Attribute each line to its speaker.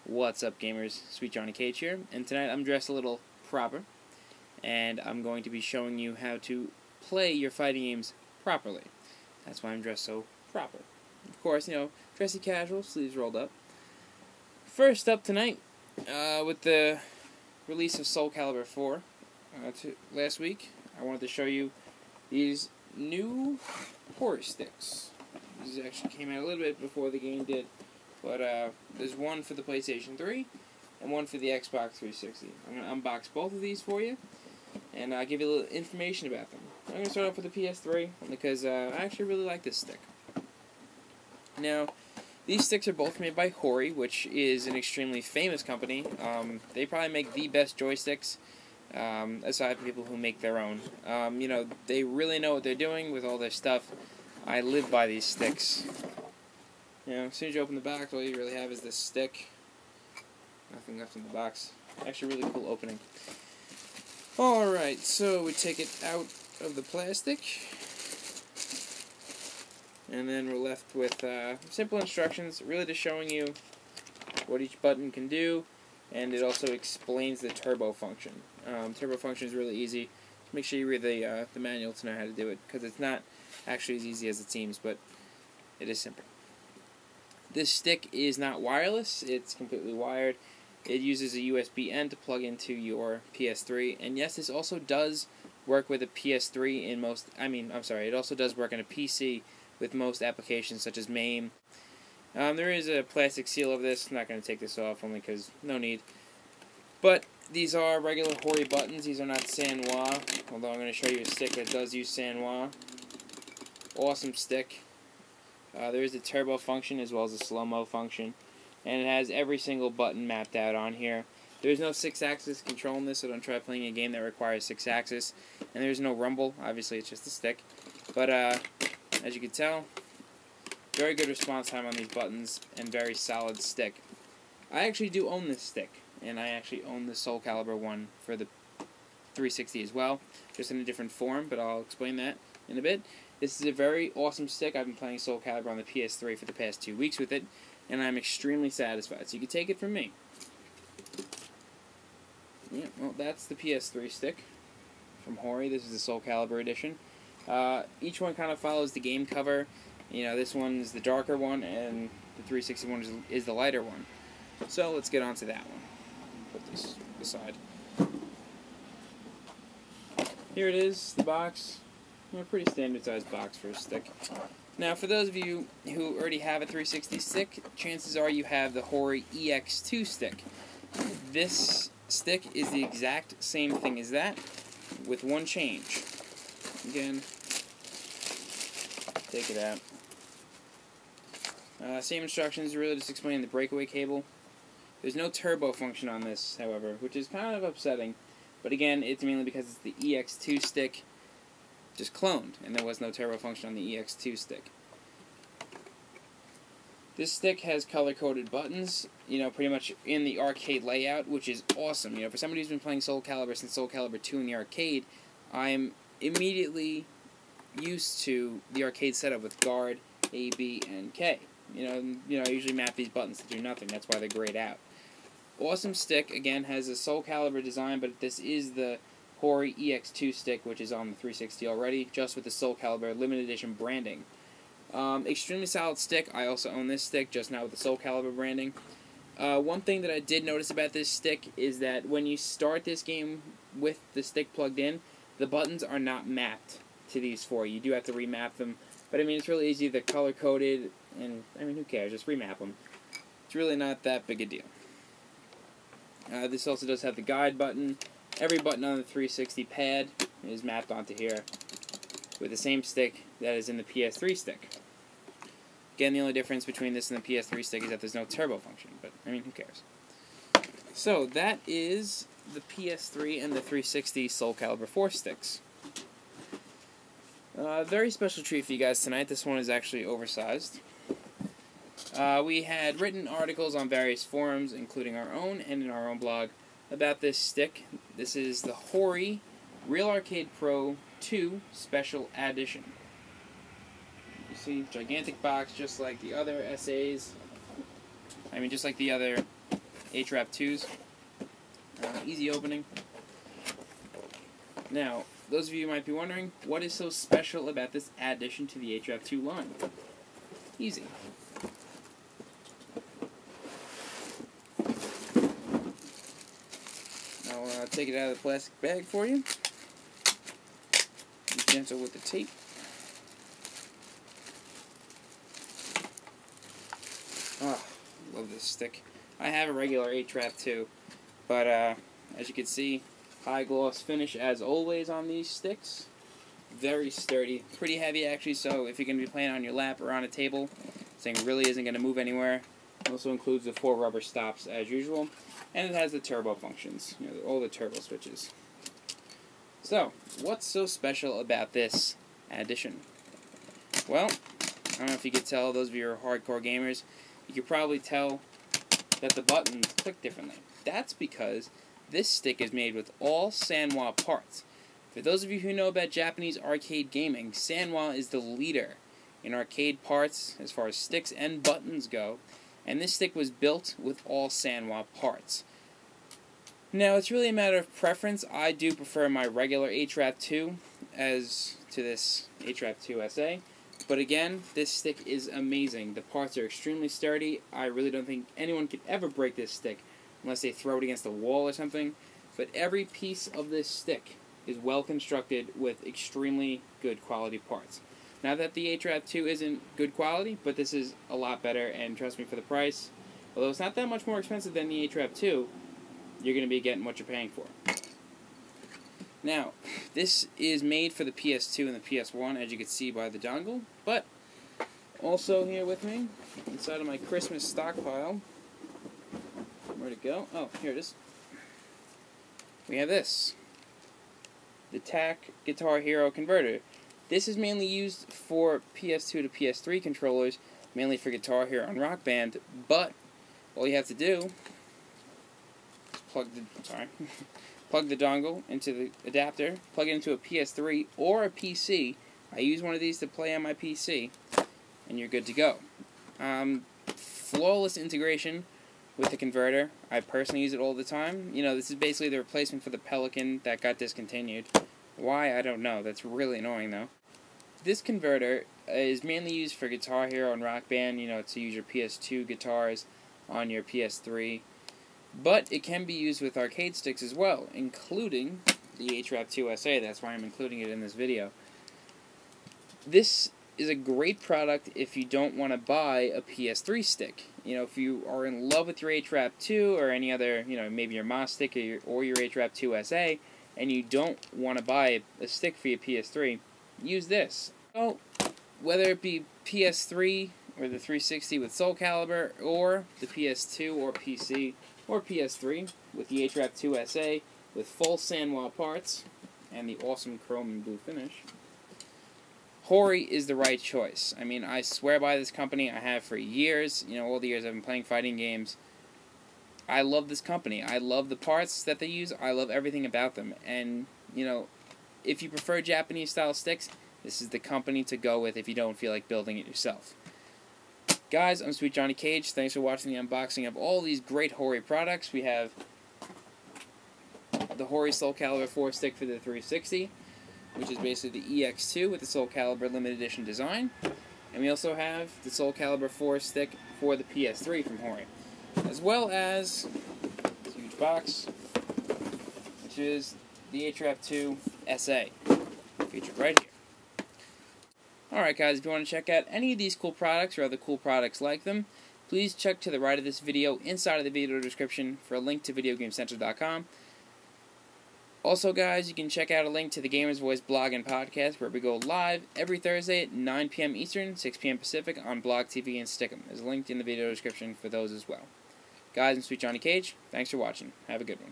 Speaker 1: What's up, gamers? Sweet Johnny Cage here, and tonight I'm dressed a little proper, and I'm going to be showing you how to play your fighting games properly. That's why I'm dressed so proper. Of course, dressy casual, sleeves rolled up. First up tonight, with the release of HRAP2 4 last week, I wanted to show you these new Hori sticks. These actually came out a little bit before the game did. But there's one for the PlayStation 3 and one for the Xbox 360. I'm going to unbox both of these for you and give you a little information about them. I'm going to start off with the PS3 because I actually really like this stick. Now, these sticks are both made by Hori, which is an extremely famous company. They probably make the best joysticks, aside from people who make their own. They really know what they're doing with all their stuff. I live by these sticks. As soon as you open the box, all you really have is this stick. Nothing left in the box. Actually, really cool opening. Alright, so we take it out of the plastic. And then we're left with simple instructions, really just showing you what each button can do. And it also explains the turbo function. Turbo function is really easy. Make sure you read the manual to know how to do it, because it's not actually as easy as it seems, but it is simple. This stick is not wireless, it's completely wired. It uses a USB-N to plug into your PS3, and yes, this also does work with a PS3 in most, it also does work on a PC with most applications such as MAME. There is a plastic seal of this. I'm not going to take this off only because no need. But these are regular Hori buttons, these are not Sanwa, although I'm going to show you a stick that does use Sanwa. Awesome stick. There is a turbo function as well as a slow-mo function, and it has every single button mapped out on here. There's no 6-axis control in this, so don't try playing a game that requires 6-axis. And there's no rumble, obviously it's just a stick. But as you can tell, very good response time on these buttons and very solid stick. I actually do own this stick, and I actually own the HRAP2 one for the 360 as well, just in a different form, but I'll explain that in a bit. This is a very awesome stick. I've been playing HoulCalibur on the PS3 for the past 2 weeks with it, and I'm extremely satisfied. So you can take it from me. Yeah, well, that's the PS3 stick from Hori. This is the HoulCalibur edition. Each one kind of follows the game cover. This one's the darker one, and the 360 one is the lighter one. So let's get on to that one. Put this aside. Here it is, the box. A pretty standard sized box for a stick. Now, for those of you who already have a 360 stick, chances are you have the Hori EX2 stick. This stick is the exact same thing as that, with one change. Again, take it out. Same instructions, really just explaining the breakaway cable. There's no turbo function on this, however, which is kind of upsetting. But again, it's mainly because it's the EX2 stick, just cloned, and there was no turbo function on the EX2 stick. This stick has color-coded buttons, pretty much in the arcade layout, which is awesome. For somebody who's been playing HoulCalibur since HoulCalibur 2 in the arcade, I'm immediately used to the arcade setup with guard, A, B, and K. I usually map these buttons to do nothing. That's why they're grayed out. Awesome stick, again, has a HoulCalibur design, but this is the Hori EX2 stick, which is on the 360 already, just with the HoulCalibur limited edition branding. Extremely solid stick. I also own this stick, just not with the HoulCalibur branding. One thing that I did notice about this stick is that when you start this game with the stick plugged in, the buttons are not mapped to these four. You do have to remap them, but it's really easy. They're color-coded, and who cares? Just remap them. It's really not that big a deal. This also does have the guide button. Every button on the 360 pad is mapped onto here with the same stick that is in the PS3 stick. Again, the only difference between this and the PS3 stick is that there's no turbo function, but, who cares? So, that is the PS3 and the 360 HoulCalibur 4 sticks. Very special treat for you guys tonight. This one is actually oversized. We had written articles on various forums, including our own and in our own blog, about this stick. This is the Hori Real Arcade Pro 2 Special Edition. You see, gigantic box, just like the other SAs. Just like the other HRAP2s. Easy opening. Now, those of you might be wondering, what is so special about this addition to the HRAP2 line? Easy. I'll take it out of the plastic bag for you. Be gentle with the tape. Oh, love this stick. I have a regular HRAP2, but as you can see, high gloss finish as always on these sticks. Very sturdy, pretty heavy actually, so if you're going to be playing on your lap or on a table, this thing really isn't going to move anywhere. It also includes the 4 rubber stops as usual, and it has the turbo functions, all the turbo switches. So, what's so special about this addition? Well, I don't know if you could tell, those of you who are hardcore gamers, you could probably tell that the buttons click differently. That's because this stick is made with all Sanwa parts. For those of you who know about Japanese arcade gaming, Sanwa is the leader in arcade parts as far as sticks and buttons go, and this stick was built with all Sanwa parts. Now, it's really a matter of preference. I do prefer my regular HRAP2 as to this HRAP2 SA, but again, this stick is amazing. The parts are extremely sturdy. I really don't think anyone could ever break this stick unless they throw it against a wall or something, but every piece of this stick is well constructed with extremely good quality parts. Now that the HRAP2 isn't good quality, but this is a lot better, and trust me, for the price, although it's not that much more expensive than the HRAP2, you're going to be getting what you're paying for. Now, this is made for the PS2 and the PS1, as you can see by the dongle, but also here with me, inside of my Christmas stockpile, where'd it go? Oh, here it is. We have this, the TAC Guitar Hero converter. This is mainly used for PS2 to PS3 controllers, mainly for Guitar Hero and Rock Band, but all you have to do is plug the dongle into the adapter, plug it into a PS3 or a PC. I use one of these to play on my PC, and you're good to go. Flawless integration with the converter. I personally use it all the time. This is basically the replacement for the Pelican that got discontinued. Why, I don't know. That's really annoying, though. This converter is mainly used for Guitar Hero and Rock Band, to use your PS2 guitars on your PS3. But it can be used with arcade sticks as well, including the HRAP2 SA. That's why I'm including it in this video. This is a great product if you don't want to buy a PS3 stick. If you are in love with your HRAP2 or any other, maybe your MOS stick or your HRAP2 SA, and you don't want to buy a stick for your PS3, use this. So, whether it be PS3 or the 360 with SoulCalibur, or the PS2 or PC or PS3 with the HRAP2 SA with full Sanwa parts and the awesome chrome and blue finish, Hori is the right choice. I mean, I swear by this company. I have for years. All the years I've been playing fighting games. I love this company. I love the parts that they use. I love everything about them. And, if you prefer Japanese-style sticks, this is the company to go with if you don't feel like building it yourself. Guys, I'm Sweet Johnny Cage. Thanks for watching the unboxing of all these great Hori products. We have the Hori SoulCalibur 4 stick for the 360, which is basically the EX2 with the SoulCalibur limited edition design. And we also have the SoulCalibur 4 stick for the PS3 from Hori, as well as this huge box, which is the HRAP2 SA, featured right here. Alright guys, if you want to check out any of these cool products or other cool products like them, please check to the right of this video inside of the video description for a link to VideoGameCentral.com. Also guys, you can check out a link to the Gamer's Voice blog and podcast where we go live every Thursday at 9 p.m. Eastern, 6 p.m. Pacific on Blog TV and Stick'em. There's a link in the video description for those as well. Guys, I'm Sweet Johnny Cage. Thanks for watching. Have a good one.